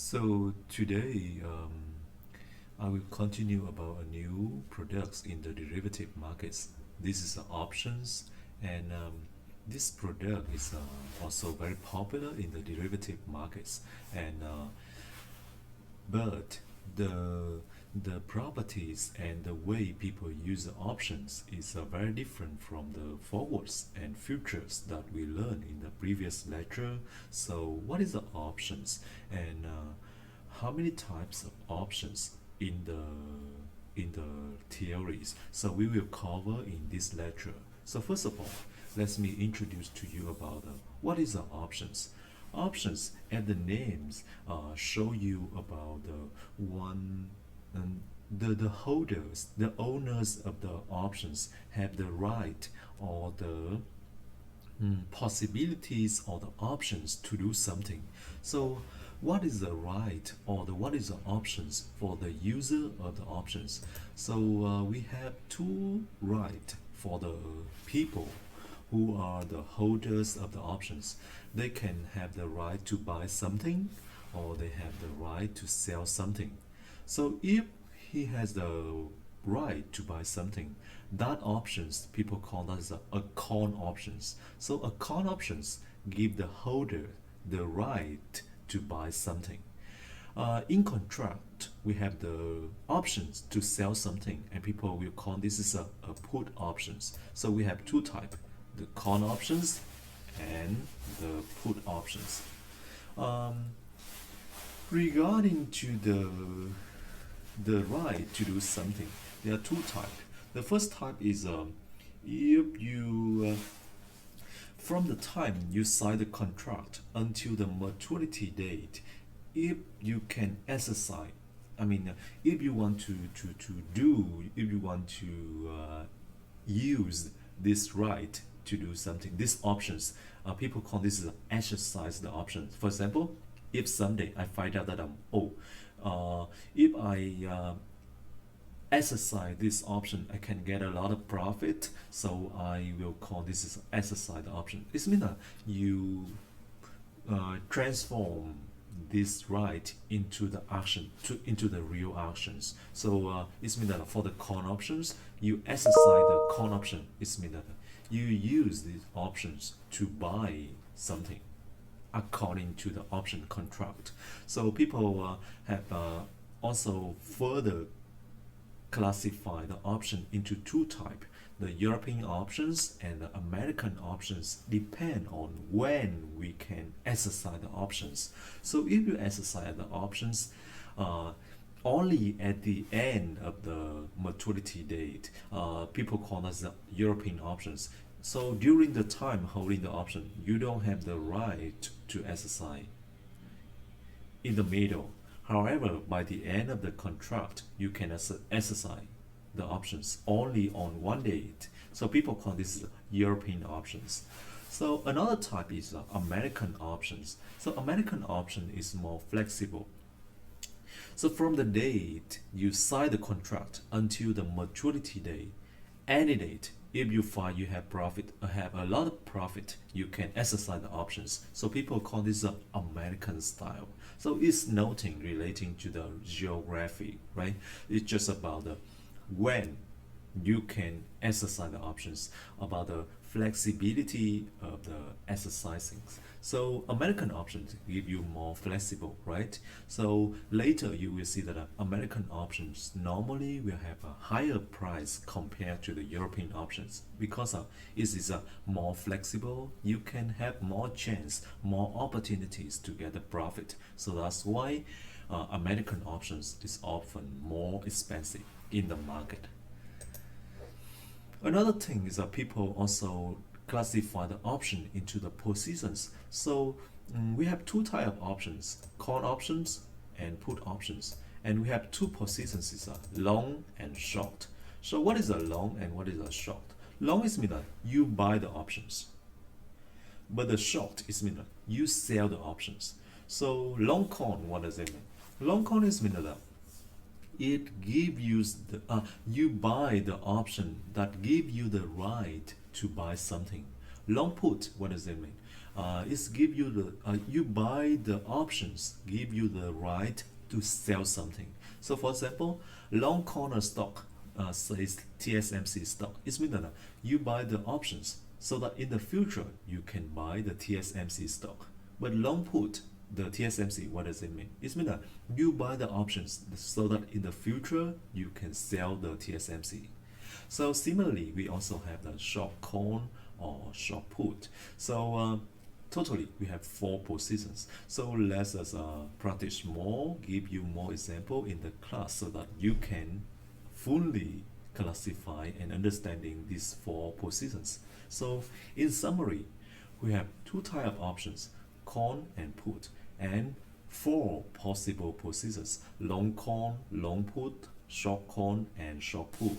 So today, I will continue about a new products in the derivative markets. This is options, and this product is also very popular in the derivative markets. And but the properties and the way people use the options is very different from the forwards and futures that we learned in the previous lecture. So what is the options, and how many types of options in the theories? So we will cover in this lecture. So first of all, let me introduce to you about what is the options. Options and the names show you about the one, and the holders, the owners of the options have the right or the possibilities or the options to do something. So what is the right or what is the options for the user of the options? So we have two right for the people who are the holders of the options. They can have the right to buy something, or they have the right to sell something. So if he has the right to buy something, that options people call that as a call options. So a call options give the holder the right to buy something. In contract, we have the options to sell something, and people will call this is a put options. So we have two types: the call options and the put options. Um, Regarding to the right to do something, there are two types. The first type is if you from the time you sign the contract until the maturity date, if you can exercise, if you want if you want to use this right to do something, these options, people call this exercise the options. For example, if someday I find out that if I exercise this option, I can get a lot of profit. So I will call this is exercise the option. This means that you transform this right into the action into the real actions. So it means that for the call options, you exercise the call option. It means that you use these options to buy something according to the option contract. So people have also further classify the option into two types. The European options and the American options depend on when we can exercise the options. So if you exercise the options only at the end of the maturity date, people call us the European options. So during the time holding the option, you don't have the right to exercise in the middle. However, by the end of the contract, you can exercise the options only on one date. So people call this European options. So another type is American options. So American option is more flexible. So from the date you sign the contract until the maturity date, any date, if you find you have profit, have a lot of profit, you can exercise the options. So people call this the American style. So it's nothing relating to the geography, right? It's just about the when you can exercise the options, about the flexibility of the exercising. So American options give you more flexible, right? So later you will see that American options normally will have a higher price compared to the European options because it is more flexible. You can have more chance, more opportunities to get a profit. So that's why American options is often more expensive in the market. Another thing is that people also classify the option into the positions. So we have two types of options: call options and put options. And we have two positions, is long and short. So what is a long and what is a short? Long is mean that you buy the options, but the short is mean that you sell the options. So long call, what does it mean? Long call is mean that it give you you buy the option that give you the right to buy something. Long put, what does it mean? It's give you the you buy the options, give you the right to sell something. So for example, long corner stock says TSMC stock. It means that you buy the options so that in the future you can buy the TSMC stock. But long put the TSMC, what does it mean? It means that you buy the options so that in the future you can sell the TSMC. So similarly, we also have the short call or short put. So totally we have 4 positions. So let's us practice more, give you more example in the class so that you can fully classify and understanding these 4 positions. So in summary, we have 2 type of options, call and put, and 4 possible positions, long call, long put, short call, and short put.